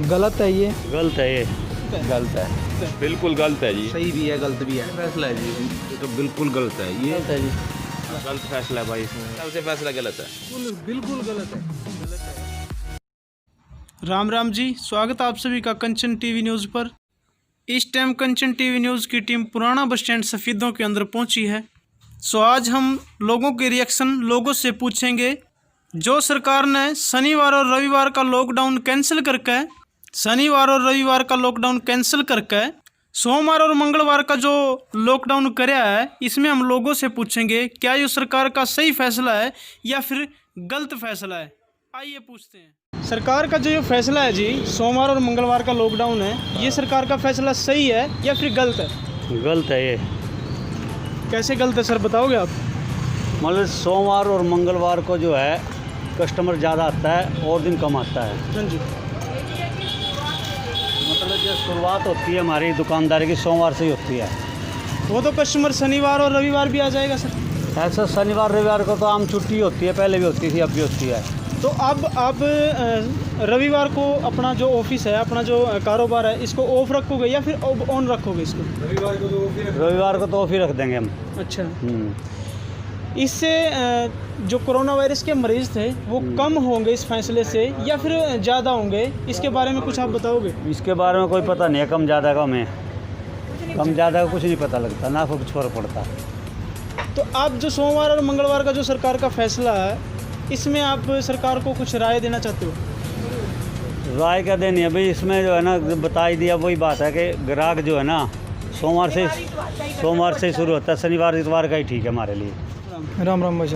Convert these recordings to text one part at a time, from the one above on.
गलत है ये। गलत है ये। गलत है, बिल्कुल गलत है जी। सही भी है, गलत भी है। फैसला है जी, ये तो बिल्कुल गलत है ये। गलत है जी। गलत फैसला है भाई, इसमें सबसे फैसला गलत है। बिल्कुल गलत है। राम राम जी, स्वागत है आप सभी का कंचन टीवी न्यूज़ पर। इस टाइम कंचन टीवी न्यूज़ की टीम पुराना बस स्टैंड सफ़ीदों के अंदर पहुंची है। सो आज हम लोगों के रिएक्शन लोगों से पूछेंगे। जो सरकार ने शनिवार और रविवार का लॉकडाउन कैंसिल करके सोमवार और मंगलवार का जो लॉकडाउन कराया है, इसमें हम लोगों से पूछेंगे क्या ये सरकार का सही फैसला है या फिर गलत फैसला है। आइए पूछते हैं। सरकार का जो ये फैसला है जी, सोमवार और मंगलवार का लॉकडाउन है, ये सरकार का फैसला सही है या फिर गलत है? गलत है ये। कैसे गलत है सर, बताओगे आप? मतलब सोमवार और मंगलवार को जो है कस्टमर ज़्यादा आता है और दिन कम आता है। हाँ जी। मतलब जो शुरुआत होती है हमारी दुकानदारी की सोमवार से ही होती है। वो तो कस्टमर शनिवार और रविवार भी आ जाएगा सर? ऐसा शनिवार रविवार को तो आम छुट्टी होती है, पहले भी होती थी, अब भी होती है। तो अब रविवार को अपना जो ऑफिस है, अपना जो कारोबार है, इसको ऑफ रखोगे या फिर ऑन रखोगे इसको? रविवार को तो ऑफ ही रख देंगे हम। अच्छा। इससे जो कोरोना वायरस के मरीज़ थे वो कम होंगे इस फैसले से या फिर ज़्यादा होंगे, इसके बारे में कुछ आप बताओगे? इसके बारे में कोई पता नहीं है, कम ज़्यादा का हमें कम ज़्यादा का कुछ नहीं पता लगता, ना कुछ फर्क पड़ता। तो आप जो सोमवार और मंगलवार का जो सरकार का फैसला है, इसमें आप सरकार को कुछ राय देना चाहते हो? राय क्या देनी है भाई, इसमें जो है ना बता ही दिया, वही बात है कि ग्राहक जो है ना सोमवार से शुरू होता है, शनिवार इतवार का ही ठीक है हमारे लिए। राम राम भाई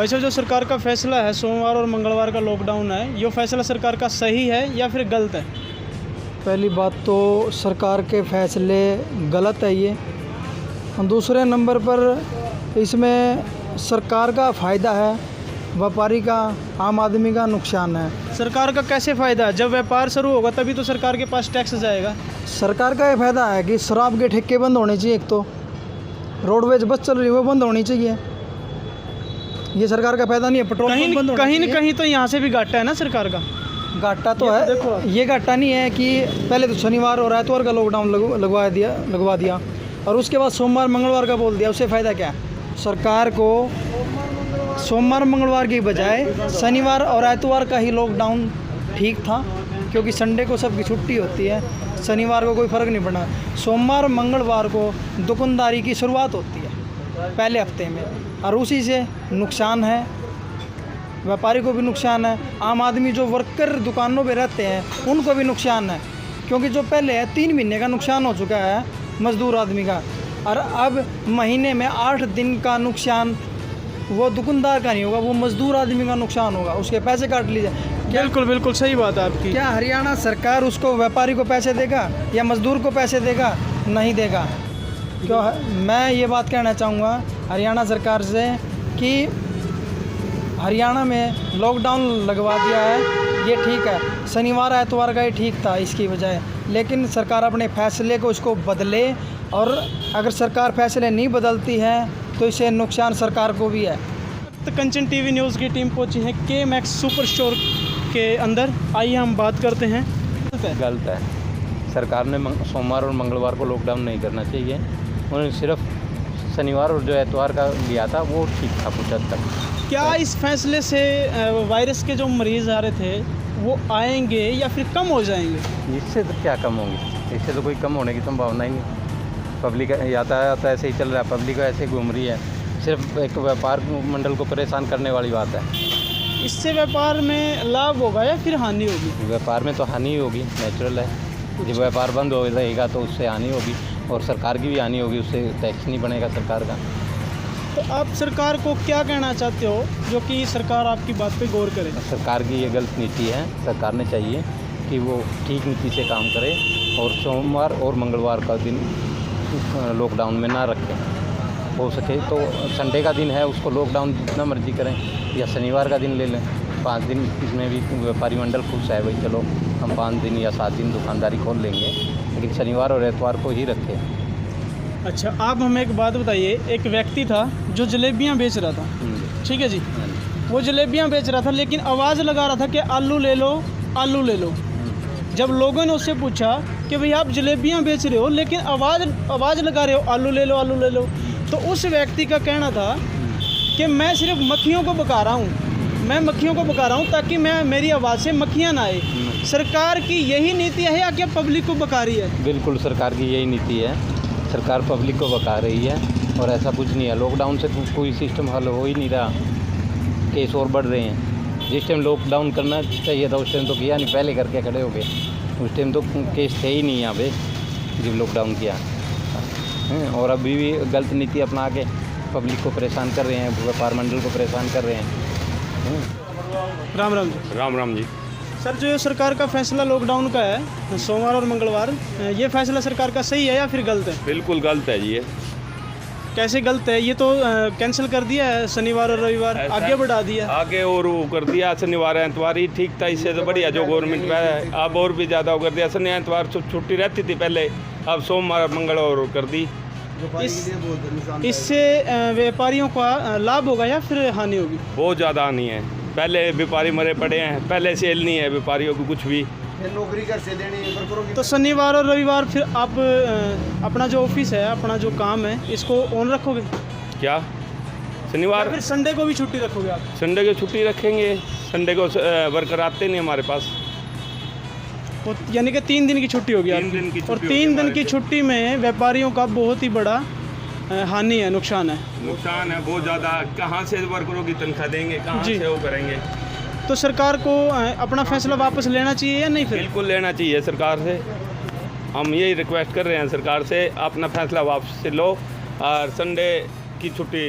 साहब, जो सरकार का फैसला है सोमवार और मंगलवार का लॉकडाउन है, ये फैसला सरकार का सही है या फिर गलत है? पहली बात तो सरकार के फैसले गलत है ये। दूसरे नंबर पर इसमें सरकार का फ़ायदा है, व्यापारी का, आम आदमी का नुकसान है। सरकार का कैसे फ़ायदा है? जब व्यापार शुरू होगा तभी तो सरकार के पास टैक्स जाएगा। सरकार का ये फ़ायदा है कि शराब के ठेके बंद होने चाहिए, एक तो रोडवेज बस चल रही है वो बंद होनी चाहिए। ये सरकार का फ़ायदा नहीं है। पेट्रोल कहीं न कहीं तो यहाँ से भी घाटा है ना सरकार का। घाटा तो है, देखो ये घाटा नहीं है कि पहले तो शनिवार और आइतवार का लॉकडाउन लगवा दिया और उसके बाद सोमवार मंगलवार का बोल दिया, उससे फ़ायदा क्या है? सरकार को सोमवार मंगलवार की बजाय शनिवार और आइतवार का ही लॉकडाउन ठीक था, क्योंकि संडे को सबकी छुट्टी होती है, शनिवार को कोई फ़र्क नहीं पड़ा। सोमवार मंगलवार को दुकानदारी की शुरुआत होती है पहले हफ्ते में, और उसी से नुकसान है, व्यापारी को भी नुकसान है, आम आदमी जो वर्कर दुकानों पे रहते हैं उनको भी नुकसान है, क्योंकि जो पहले है 3 महीने का नुकसान हो चुका है मज़दूर आदमी का, और अब महीने में 8 दिन का नुकसान वो दुकानदार का नहीं होगा, वो मज़दूर आदमी का नुकसान होगा, उसके पैसे काट लीजिए। बिल्कुल सही बात है आपकी। क्या हरियाणा सरकार उसको व्यापारी को पैसे देगा या मज़दूर को पैसे देगा? नहीं देगा। क्यों? मैं ये बात कहना चाहूँगा हरियाणा सरकार से कि हरियाणा में लॉकडाउन लगवा दिया है, ये ठीक है, शनिवार एतवार का ही ठीक था इसकी बजाय, लेकिन सरकार अपने फैसले को इसको बदले, और अगर सरकार फैसले नहीं बदलती है तो इससे नुकसान सरकार को भी है। तो कंचन टीवी न्यूज़ की टीम पहुंची है के मैक्स सुपर स्टोर के अंदर। आइए हम बात करते हैं। गलत है, सरकार ने सोमवार और मंगलवार को लॉकडाउन नहीं करना चाहिए, उन्होंने सिर्फ शनिवार और जो एतवार का लिया था वो ठीक था कुछ हद तक। क्या इस फैसले से वायरस के जो मरीज़ आ रहे थे वो आएंगे या फिर कम हो जाएंगे? इससे तो क्या कम होंगे, इससे तो कोई कम होने की संभावना ही नहीं। पब्लिक यातायात ऐसे ही चल रहा है, पब्लिक ऐसे घूम रही है, सिर्फ एक व्यापार मंडल को परेशान करने वाली बात है। इससे व्यापार में लाभ होगा या फिर हानि होगी? व्यापार में तो हानि होगी, नेचुरल है। जब व्यापार बंद हो रहेगा तो उससे हानि होगी, और सरकार की भी हानि होगी, उससे टैक्स नहीं बनेगा सरकार का। तो आप सरकार को क्या कहना चाहते हो जो कि सरकार आपकी बात पे गौर करे? सरकार की ये गलत नीति है, सरकार ने चाहिए कि वो ठीक नीति से काम करे और सोमवार और मंगलवार का दिन लॉकडाउन में ना रखें। हो सके तो संडे का दिन है उसको लॉकडाउन जितना मर्जी करें, या शनिवार का दिन ले लें, 5 दिन इसमें भी व्यापारी मंडल खुश है, भाई चलो हम 5 दिन या 7 दिन दुकानदारी खोल लेंगे, लेकिन शनिवार और एतवार को ही रखें। अच्छा, आप हमें एक बात बताइए, एक व्यक्ति था जो जलेबियाँ बेच रहा था, ठीक है जी, वो जलेबियाँ बेच रहा था, लेकिन आवाज़ लगा रहा था कि आलू ले लो आलू ले लो। जब लोगों ने उससे पूछा कि भाई आप जलेबियां बेच रहे हो लेकिन आवाज़ लगा रहे हो आलू ले लो आलू ले लो, तो उस व्यक्ति का कहना था कि मैं सिर्फ मक्खियों को भगा रहा हूँ, मैं मक्खियों को भगा रहा हूँ ताकि मेरी आवाज़ से मक्खियाँ ना आए। सरकार की यही नीति है या क्या पब्लिक को भगा रही है? बिल्कुल सरकार की यही नीति है, सरकार पब्लिक को भगा रही है और ऐसा कुछ नहीं है। लॉकडाउन से कोई सिस्टम हल हो ही नहीं रहा, केस और बढ़ रहे हैं। जिस टाइम लॉकडाउन करना चाहिए था उस टाइम तो किया नहीं, पहले करके खड़े हो गए। उस टाइम तो केस थे ही नहीं यहाँ पे जब लॉकडाउन किया और अभी भी गलत नीति अपना के पब्लिक को परेशान कर रहे हैं, व्यापार मंडल को परेशान कर रहे हैं। राम राम जी। राम राम जी। सर, जो ये सरकार का फैसला लॉकडाउन का है सोमवार और मंगलवार, ये फैसला सरकार का सही है या फिर गलत है? बिल्कुल गलत है जी ये। कैसे गलत है? ये तो कैंसिल कर दिया है, शनिवार और रविवार आगे बढ़ा दिया। आगे और वो कर दिया, शनिवार एतवार ही ठीक था, इससे तो बढ़िया जो गवर्नमेंट में है। अब और भी ज़्यादा कर दिया, शनि एतवार छुट्टी रहती थी पहले, अब सोमवार मंगलवार कर दी। इससे व्यापारियों का लाभ होगा या फिर हानि होगी? बहुत ज़्यादा हानि है। पहले व्यापारी मरे पड़े हैं, पहले सेल नहीं है व्यापारियों को कुछ भी। नौकरी कर से देनी। तो शनिवार और रविवार फिर आप अपना जो ऑफिस है, अपना जो काम है, इसको ऑन रखोगे क्या? या शनिवार फिर संडे को भी छुट्टी रखोगे आप? संडे को छुट्टी रखेंगे, संडे को वर्कर आते नहीं हमारे पास। तो यानी कि 3 दिन की छुट्टी होगी 3 दिन की आपकी। और छुट्टी 3 होगी दिन की हमारे छुट्टी में व्यापारियों का बहुत ही बड़ा हानि है, नुकसान है। नुकसान है बहुत ज़्यादा। कहाँ से वर्करों की तनख्वाह देंगे, कहाँ जी। से वो करेंगे? तो सरकार को अपना फैसला वापस लेना चाहिए या नहीं? फिर बिल्कुल लेना चाहिए सरकार से। हम यही रिक्वेस्ट कर रहे हैं सरकार से, अपना फैसला वापस से लो और संडे की छुट्टी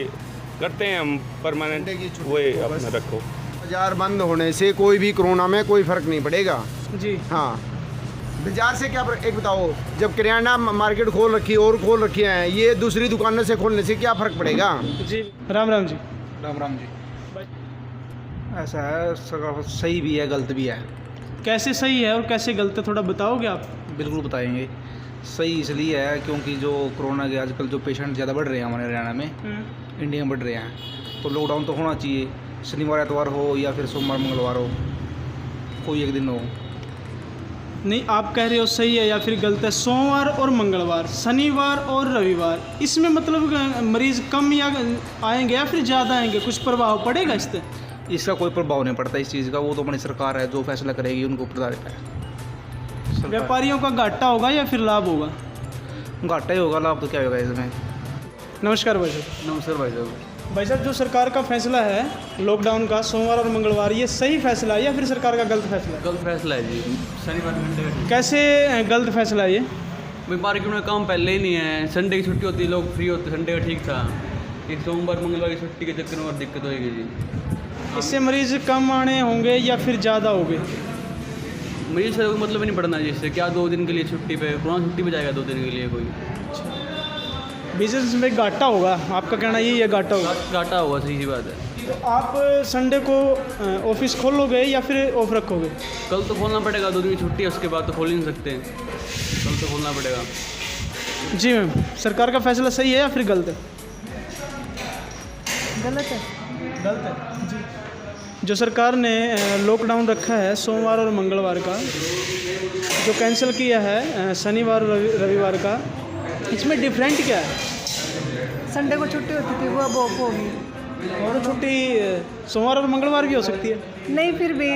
करते हैं हम परमानेंट, वही अपना रखो। बाजार बंद होने से कोई भी कोरोना में कोई फर्क नहीं पड़ेगा। जी हाँ, बाजार से क्या फर्क? एक बताओ, जब किराना मार्केट खोल रखी और खोल रखी है, ये दूसरी दुकानों से खोलने से क्या फ़र्क पड़ेगा? जी। राम राम जी। राम राम जी। ऐसा है, सरकार सही भी है गलत भी है। कैसे सही है और कैसे गलत है, थोड़ा बताओगे आप? बिल्कुल बताएंगे। सही इसलिए है क्योंकि जो कोरोना के आजकल जो पेशेंट ज़्यादा बढ़ रहे हैं हमारे हरियाणा में, इंडिया में बढ़ रहे हैं, तो लॉकडाउन तो होना चाहिए। शनिवार एतवार हो या फिर सोमवार मंगलवार हो, कोई एक दिन हो। नहीं, आप कह रहे हो सही है या फिर गलत है? सोमवार और मंगलवार, शनिवार और रविवार, इसमें मतलब मरीज़ कम या आएंगे या फिर ज़्यादा आएंगे? कुछ प्रभाव पड़ेगा इससे? इसका कोई प्रभाव नहीं पड़ता इस चीज़ का, वो तो अपनी सरकार है, जो फैसला करेगी उनको प्रधारित है। व्यापारियों का घाटा होगा या फिर लाभ होगा? घाटा ही होगा, लाभ तो क्या होगा इसमें। नमस्कार भाई साहब। नमस्कार भाई साहब। भाई साहब, जो सरकार का फैसला है लॉकडाउन का सोमवार और मंगलवार, ये सही फैसला है या फिर सरकार का गलत फैसला है? गलत फैसला है जी। शनिवार मंडे कैसे गलत फैसला है ये? भाई मार्केट में काम पहले ही नहीं है, संडे की छुट्टी होती है, लोग फ्री होते, संडे का ठीक था। एक सोमवार मंगलवार की छुट्टी के चक्कर में और दिक्कत होगी जी। इससे मरीज़ कम आने होंगे या फिर ज़्यादा होंगे? मरीज से कोई मतलब ही नहीं पड़ना जी इससे। क्या 2 दिन के लिए छुट्टी पे, पुराना छुट्टी पे जाएगा 2 दिन के लिए कोई? बिजनेस में घाटा होगा, आपका कहना यही है, घाटा होगा? घाटा होगा, सही सी बात है। तो आप संडे को ऑफिस खोलोगे या फिर ऑफ रखोगे? कल तो खोलना पड़ेगा, 2 दिन की छुट्टी है, उसके बाद तो खोल ही नहीं सकते हैं, कल तो खोलना पड़ेगा। जी मैम, सरकार का फैसला सही है या फिर गलत है? गलत है। गलत है जी। जो सरकार ने लॉकडाउन रखा है सोमवार और मंगलवार का, जो कैंसिल किया है शनिवार और रविवार का, इसमें डिफरेंट क्या है? संडे को छुट्टी होती थी, वो अब ऑफ होगी। और छुट्टी सोमवार और मंगलवार भी हो सकती है? नहीं, फिर भी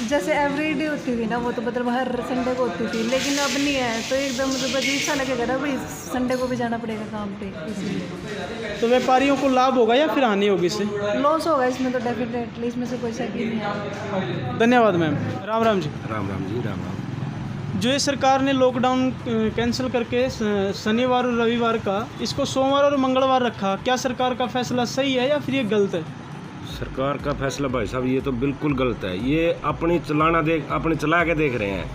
जैसे एवरीडे होती थी ना, वो तो मतलब हर संडे को होती थी, लेकिन अब नहीं है, तो एकदम मतलब अजीब सा लगेगा ना भाई, संडे को भी जाना पड़ेगा काम पे, इसलिए। तो व्यापारियों को लाभ होगा या फिर हानि होगी इससे? लॉस होगा इसमें तो डेफिनेटली, इसमें से कोई शक ही नहीं है। धन्यवाद मैम। राम राम जी। राम राम जी। राम राम। जो ये सरकार ने लॉकडाउन कैंसिल करके शनिवार और रविवार का, इसको सोमवार और मंगलवार रखा, क्या सरकार का फैसला सही है या फिर ये गलत है? सरकार का फैसला भाई साहब ये तो बिल्कुल गलत है। ये अपनी चला के देख रहे हैं,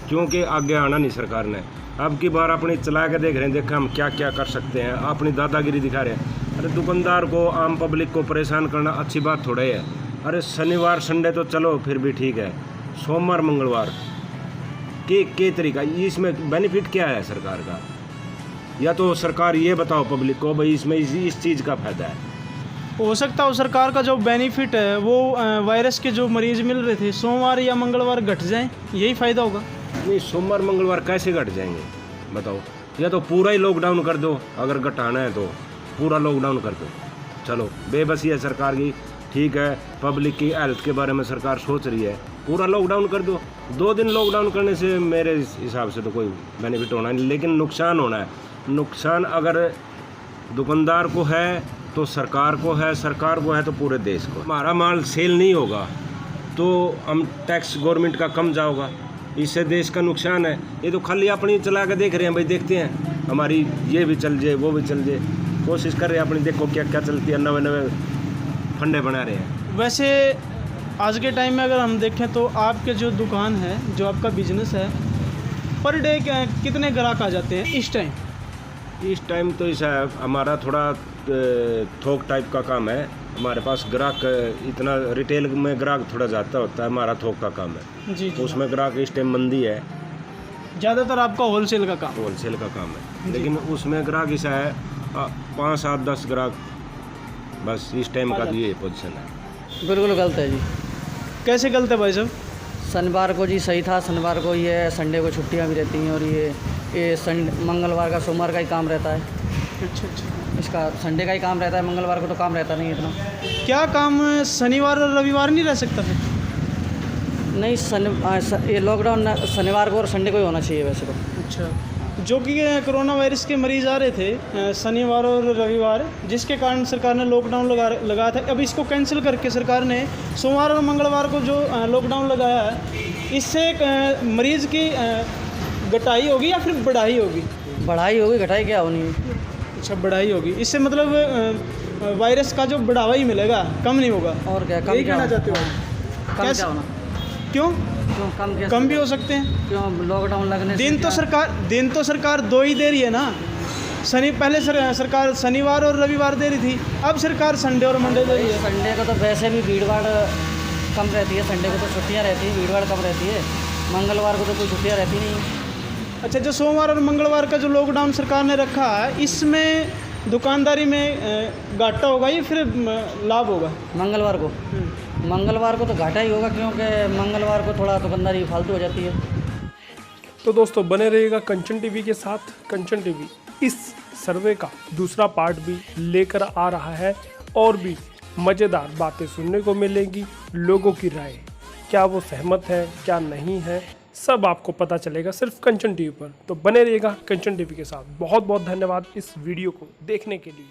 क्योंकि आगे आना नहीं सरकार ने। अब की बार अपनी चला के देख रहे हैं, देखा हम क्या क्या कर सकते हैं, अपनी दादागिरी दिखा रहे हैं। अरे दुकानदार को, आम पब्लिक को परेशान करना अच्छी बात थोड़े है। अरे शनिवार संडे तो चलो फिर भी ठीक है, सोमवार मंगलवार के तरीका, इसमें बेनिफिट क्या है सरकार का? या तो सरकार ये बताओ पब्लिक को भाई इसमें इस चीज़ का फ़ायदा है। हो सकता है सरकार का जो बेनिफिट है वो वायरस के जो मरीज़ मिल रहे थे सोमवार या मंगलवार घट जाएं, यही फ़ायदा होगा। नहीं, सोमवार मंगलवार कैसे घट जाएंगे बताओ? या तो पूरा ही लॉकडाउन कर दो, अगर घटाना है तो पूरा लॉकडाउन कर दो। चलो, बेबसी है सरकार की, ठीक है, पब्लिक की हेल्थ के बारे में सरकार सोच रही है, पूरा लॉकडाउन कर दो। 2 दिन लॉकडाउन करने से मेरे हिसाब से तो कोई बेनिफिट होना नहीं, लेकिन नुकसान होना है। नुकसान अगर दुकानदार को है तो सरकार को है, सरकार को है तो पूरे देश को। हमारा माल सेल नहीं होगा तो हम टैक्स गवर्नमेंट का कम जाओगा, इससे देश का नुकसान है। ये तो खाली अपनी चला के देख रहे हैं भाई, देखते हैं हमारी ये भी चल जाए वो भी चल जाए, कोशिश कर रहे हैं अपनी, देखो क्या क्या चलती है, नए नए फंडे बना रहे हैं। वैसे आज के टाइम में अगर हम देखें तो आपके जो दुकान है, जो आपका बिजनेस है, पर डे कितने ग्राहक आ जाते हैं इस टाइम? इस टाइम तो ऐसा है, हमारा थोड़ा थोक टाइप का काम है, हमारे पास ग्राहक इतना रिटेल में ग्राहक थोड़ा ज़्यादा होता है, हमारा थोक का काम है जी जी। उसमें ग्राहक इस टाइम मंदी है, ज़्यादातर आपका होलसेल का काम? होलसेल का काम है, लेकिन उसमें ग्राहक ऐसा है 5, 7, 10 ग्राहक बस इस टाइम का ये पोजीशन है। बिल्कुल गलत है जी। कैसे गलत है भाई साहब? शनिवार को जी सही था, शनिवार को ये संडे को छुट्टियां भी रहती हैं और ये मंगलवार का सोमवार का ही काम रहता है। अच्छा अच्छा। इसका संडे का ही काम रहता है, मंगलवार को तो काम रहता नहीं इतना। क्या काम शनिवार और रविवार नहीं रह सकता फिर? नहीं, ये लॉकडाउन शनिवार को और संडे को ही होना चाहिए वैसे तो। अच्छा, जो कि कोरोना वायरस के मरीज़ आ रहे थे शनिवार और रविवार, जिसके कारण सरकार ने लॉकडाउन लगाया था। अब इसको कैंसिल करके सरकार ने सोमवार और मंगलवार को जो लॉकडाउन लगाया है, इससे मरीज़ की घटाई होगी या फिर बढ़ाई होगी? बढ़ाई होगी, घटाई क्या होनी है? अच्छा, बढ़ाई होगी। इससे मतलब वायरस का जो बढ़ावा ही मिलेगा, कम नहीं होगा। और क्या कम? यही क्या कहना होना? चाहते हो? कम क्या होना? क्यों क्यों कम? क्या कम भी हो सकते हैं? क्यों लॉकडाउन लगने से दिन तो सरकार 2 ही दे रही है ना। पहले सरकार शनिवार और रविवार दे रही थी, अब सरकार संडे और मंडे दे रही है। संडे को तो वैसे भी भीड़ भाड़ कम रहती है, संडे को तो छुट्टियां रहती हैं, भीड़ भाड़ कम रहती है। मंगलवार को तो कोई छुट्टियां रहती नहीं। अच्छा, जो सोमवार और मंगलवार का जो लॉकडाउन सरकार ने रखा है, इसमें दुकानदारी में घाटा होगा या फिर लाभ होगा? मंगलवार को तो घाटा ही होगा, क्योंकि मंगलवार को थोड़ा दुकानदारी फालतू हो जाती है। तो दोस्तों बने रहिएगा कंचन टीवी के साथ। कंचन टीवी इस सर्वे का दूसरा पार्ट भी लेकर आ रहा है और भी मज़ेदार बातें सुनने को मिलेंगी। लोगों की राय, क्या वो सहमत है क्या नहीं है, सब आपको पता चलेगा सिर्फ कंचन टीवी पर। तो बने रहिएगा कंचन टीवी के साथ। बहुत बहुत धन्यवाद इस वीडियो को देखने के लिए।